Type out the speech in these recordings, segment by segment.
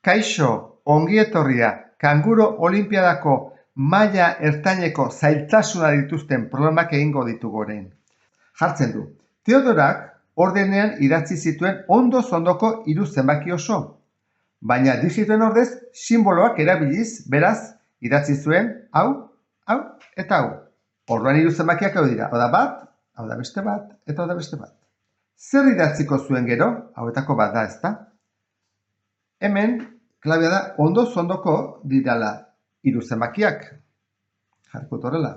Kaixo, ongi etorria, kanguro olinpiadako maila ertaineko zailtasuna dituzten problemak egingo ditugu orain. Jartzen du, Teodorak ordenean idatzi zituen ondoko hiru zenbaki oso, baina digitoen ordez sinboloak erabiliz, beraz, idatzi zuen hau eta hau. Orduan hiru zenbakiak hau dira, hau da bat, hau da beste bat, eta hau da beste bat. Zer idatziko zuen gero, hauetako bat da, ezta? Hemen, klabea da, ondoko dirala hiru zenbakiak. Jarkut horrela.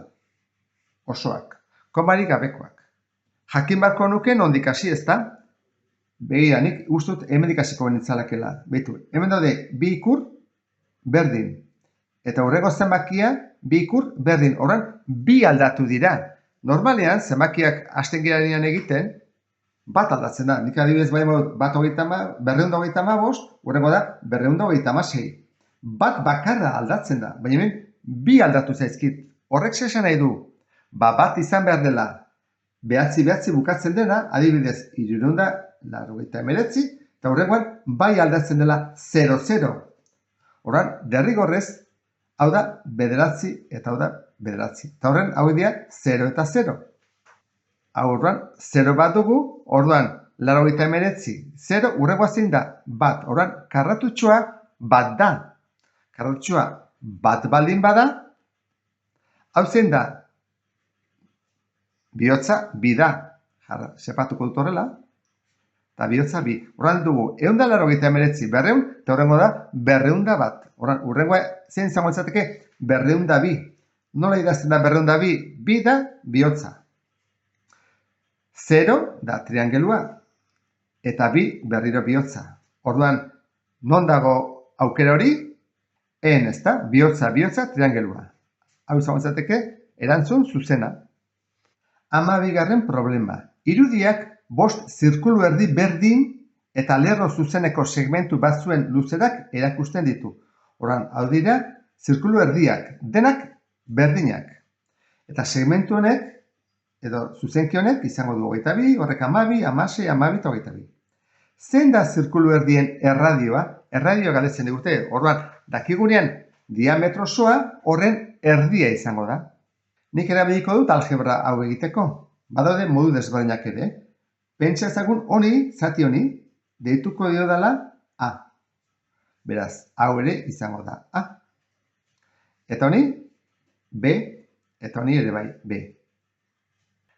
Osoak. Komarik gabekoak. Jakin barko nuke nondik hasi, ezta? Begira, nik ustut hemendik hasiko benitzalakela. Beitu, hemen daude bi ikur berdin. Eta hurrengo zenbakia bi ikur berdin. Horren, bi aldatu dira. Normalean, zenbakiak hasten girarenean egiten, bat aldatzen da. Nik adibidez bat 235, hurrengo da 236. Bat bakarra aldatzen da, baina hemen bi aldatu zaizkit. Horrek esan nahi du, bat izan behar dela, behatzi bukatzen dena, adibidez 389, eta hurrengoan bai aldatzen dela 00. Horren, derrigorrez, hau da bederatzi eta hau da bederatzi. Eta horren, hau dira 0 eta 0. Horren, 0 bat dugu, orduan, 89, 0, hurrengoa zein da, bat. Horren, karratutxoa bat da. Karratutxoa bat baldin bada, hau zein da, bihotza bi da. Sepatuko dut horrela, eta bihotza bi. Horren dugu, 189, 200, eta horrengo da, 201. Horren, hurrengoa zein izango izateke, 202. Nola idazten da 202? Bi da, bihotza. 0 da triangelua, eta bi berriro bihotza. Orduan, non dago aukera hori? En, ez da? Bihotza, triangelua. Hau izango izateke, erantzun zuzena. 12. problema. Irudiak 5 zirkulu erdi berdin eta lerro zuzeneko segmentu batzuen luzerak erakusten ditu. Orduan, hau dira, zirkulu erdiak, denak berdinak. Eta segmentu honek, edo zuzenki honek, izango du 22, horrek 12, 16, 12 eta 22. Zein da zirkulu erdien erradioa? Erradioa galdetzen digute, orduan, dakigunean diametro osoa horren erdia izango da. Nik erabiliko dut algebra hau egiteko. Badaude modu desberdinak ere. Pentsa ezagun honi, zati honi, deituko dio dela A. Beraz, hau ere izango da A. Eta honi, B, eta honi ere bai, B.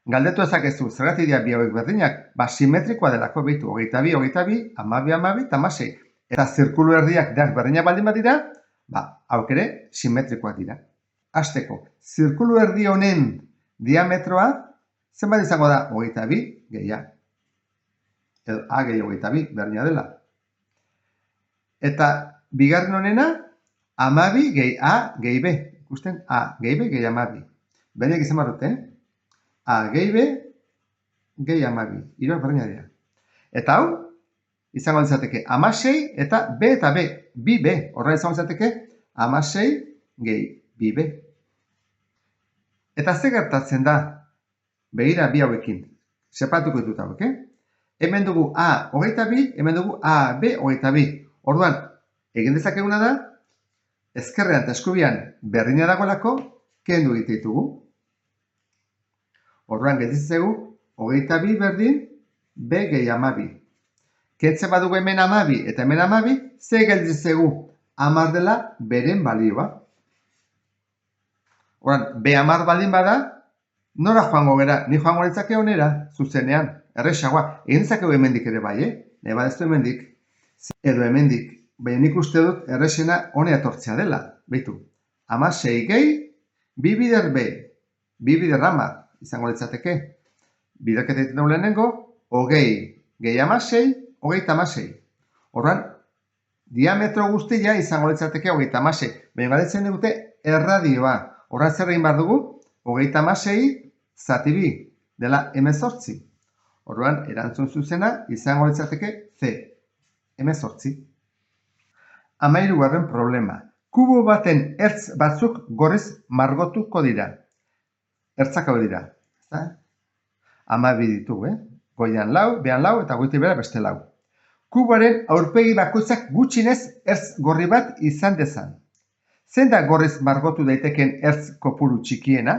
Galdetu ezakezu, zergatik dira bi hauek berdinak? Simetrikoa delako behitu, 22, 12, 12, 12, eta 16. Eta zirkulu erdiak denak berdinak baldin bat dira, hauk ere simetrikoak dira. Hasteko, zirkulu erdi honen diametroa, zenbat izango da? 22 gehi A. Edo A gehi 22, berdina dela. Eta bigarren honena, 12 gehi A gehi B. Ikusten, A gehi B gehi 12. Berdinak izan barrute, A gehi B gehi 12. Hiruak berdina dira. Eta hau, izango izateke 16 eta B eta B. 2B. Horren izango izateke 16 gehi 2B. Eta ze gertatzen da? Begira bi hauekin. Sepatuko ditut hauek, Hemen dugu A 22, hemen dugu A, B 22. Orduan, egin dezakeguna da, ezkerrean eta eskubian berdina dagoelako, kendu egite ditugu. Orduan, gelditzegu, 22 berdin, B gehi 12. Kentzen badugu hemen 12 eta hemen 12, ze gelditzegu 10 dela beren balioa. Orduan, B 10 baldin bada, nora joango gara? Ni joango nintzake honera, zuzenean, erresagoa. Egin dezakegu hemendik ere bai, Nahi badezu hemendik, edo hemendik. Baina nik uste dut erresena honea etortzea dela. Beitu, 16 gehi, 2 bider B, 2 bider 10, izango litzateke. Biderketa egiten dugu lehenengo, 20 gehi 16, 36. Horran, diametro guztia izango litzateke 36. Baina galdetzen digute erradioa. Horran zer egin behar dugu, 36 zati 2 dela 18. Orduan, erantzun zuzena izango litzateke C. 18. 13. problema. Kubo baten ertz batzuk gorriz margotuko dira. Ertzak hau dira. 12 ditugu, Goian lau, behan lau, eta goitik bera beste lau. kuboaren aurpegi bakoitzak gutxienez ertz gorri bat izan dezan. Zein da gorriz margotu daiteken ertz kopuru txikiena?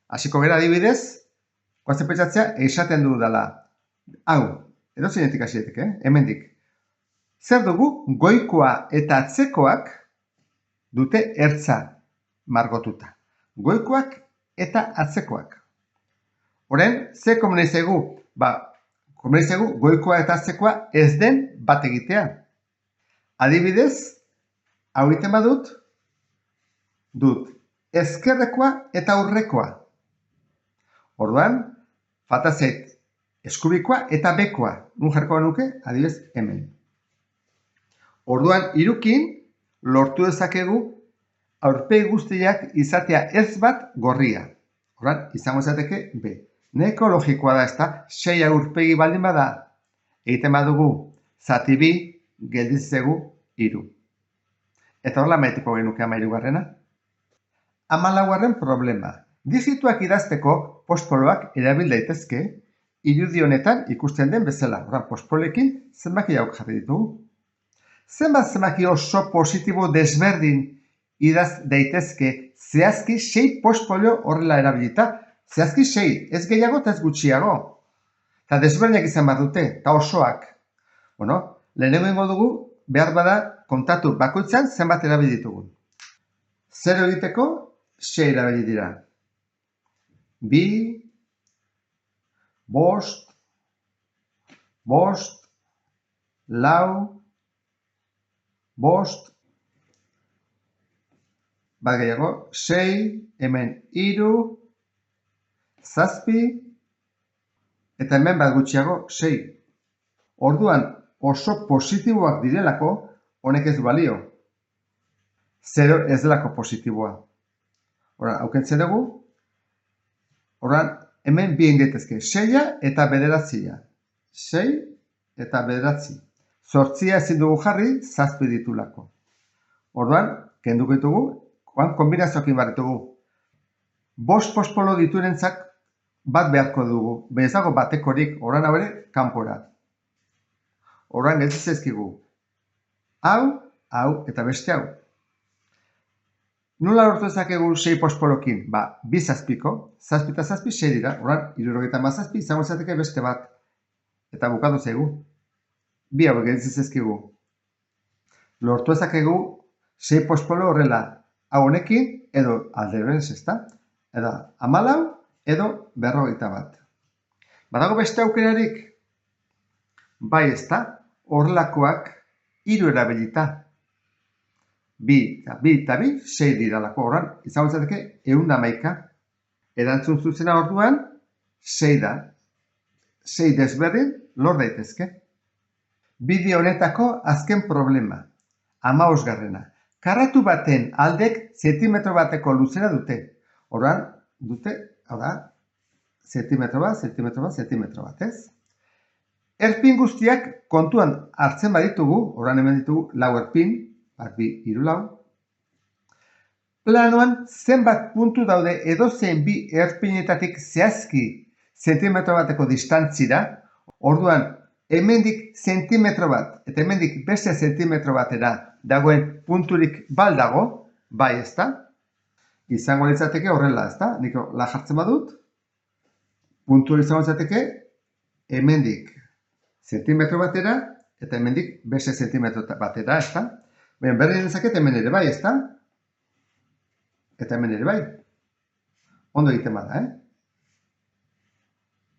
Hasiko gera adibidez, goazen pentsatzea esaten du dela. Hau, edo zinetik hasi daiteke, hemendik. Zer dugu, goikoa eta atzekoak dute ertza margotuta. Goikoak eta atzekoak. Horren, ze komeni zaigu? Komeni zaigu goikoa eta atzekoa ez den bat egitea. Adibidez, hau egiten badut, dut ezkerrekoa eta aurrekoa. Orduan, falta zait eskubikoa eta bekoa. Nun jarriko nuke, adibidez, hemen. Orduan, hirukin lortu dezakegu aurpegi guztiak izatea ertz bat gorria. Orduan, izango izateke B. Nahiko logikoa da, ezta? 6 aurpegi baldin bada. Egiten badugu, zati 2, gelditzegu 3. Eta horrela maitiko genuke 13. 14. problema. Digituak idazteko postpoloak erabil daitezke, irudi honetan ikusten den bezala. Orduan, postpoloekin zenbaki hauek jarri ditugu. Zenbat zenbaki oso positibo desberdin idaz daitezke zehazki 6 postpolio horrela erabilita. Zehazki 6, ez gehiago eta ez gutxiago. Eta desberdinak izan behar dute, eta osoak. Bueno, lehenengo ingo dugu, behar bada kontatu bakoitzan zenbat erabili ditugun. 0 egiteko, 6 erabili dira. 2, 5, 5, 4, 5, bat gehiago, 6, hemen 3, 7, eta hemen bat gutxiago 6. Orduan oso positiboak direlako, honek ez du balio. 0 ez delako positiboa. Orduan, aukentzen dugu, orduan, hemen bi egin daitezke, 6 eta 9. 6 eta 9. 8 ezin dugu jarri, 7 ditulako. Orduan, kenduko ditugu, kombinazioakin behar ditugu. 5 postpolo diturentzak bat beharko dugu, bez dago batekorik, orduan hau ere, kanpora. Orduan gelditzen zaizkigu. Hau eta beste hau. Nola lortu dezakegu 6 postpolokin? 2 zazpiko, 7 eta 7, 6 dira, orduan 77 izango izateke beste bat. Eta bukatu zaigu. 2 hau gelditzen zaizkigu. Lortu dezakegu 6 postpolo horrela, hau honekin, edo alde berenez, ezta? Edo 14, edo 51. Badago beste aukerarik? Bai, ezta? Horrelakoak 3 erabilita. 2 eta 2, 6 diralako. Horran, izango izateke 111. Erantzun zuzena orduan, 6 da. 6 desberdin lor daitezke. Bideo honetako azken problema. 15. Karratu baten aldek zentimetro bateko luzera dute. Horran, dute, hau da, zentimetro bat, ez? Erpin guztiak kontuan hartzen baditugu, horran hemen ditugu 4 erpin, 2, 3, 4. Planoan zenbat puntu daude edozein bi erpinetatik zehazki zentimetro bateko distantzira, orduan hemendik zentimetro bat eta hemendik beste zentimetro batera dagoen punturik baldago, bai ezta? Izango litzateke horrela, ezta? Nik la jartzen badut, puntu izango litzateke hemendik zentimetro batera eta hemendik beste zentimetro batera, ezta? Berdin dezaket hemen ere bai, ezta? Eta hemen ere bai. Ondo egiten bada,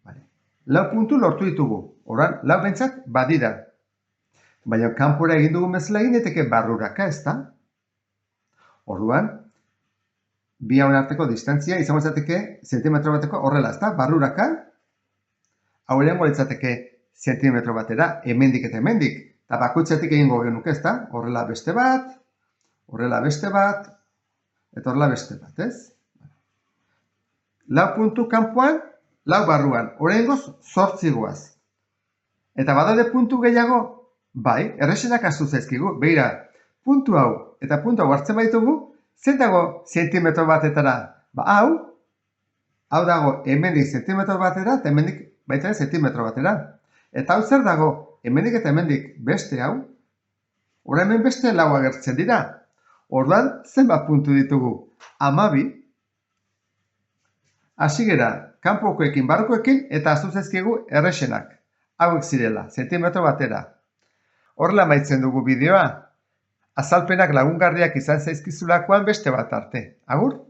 Vale. 4 puntu lortu ditugu. Orduan, 4 bentzat badira. Baina kanpora egin dugun bezala egin daiteke barruraka, ezta? Orduan, bi hauen arteko distantzia izango litzateke zentimetro bateko horrela, ezta? Barruraka, hau ere litzateke zentimetro batera, hemendik eta hemendik. Eta bakoitzetik egingo genuke, ezta? Horrela beste bat, eta horrela beste bat, ez? 4 puntu kanpoan, 4 barruan. Oraingoz 8 goaz. Eta badaude puntu gehiago? Bai, erresenak astu zaizkigu. Begira, puntu hau eta puntu hau hartzen baditugu, zer dago zentimetro batetara? Hau dago hemendik zentimetro batera eta hemendik baita zentimetro batera. Eta hau zer dago? hemendik eta hemendik beste hau, orain hemen beste lau agertzen dira. Orduan, zenbat puntu ditugu? 12. Hasi gera, kanpokoekin, barrukoekin, eta aztu zaizkigu errexenak. Hauek zirela, zentimetro batera. Horrela amaitzen dugu bideoa. Azalpenak lagungarriak izan zaizkizulakoan beste bat arte. Agur!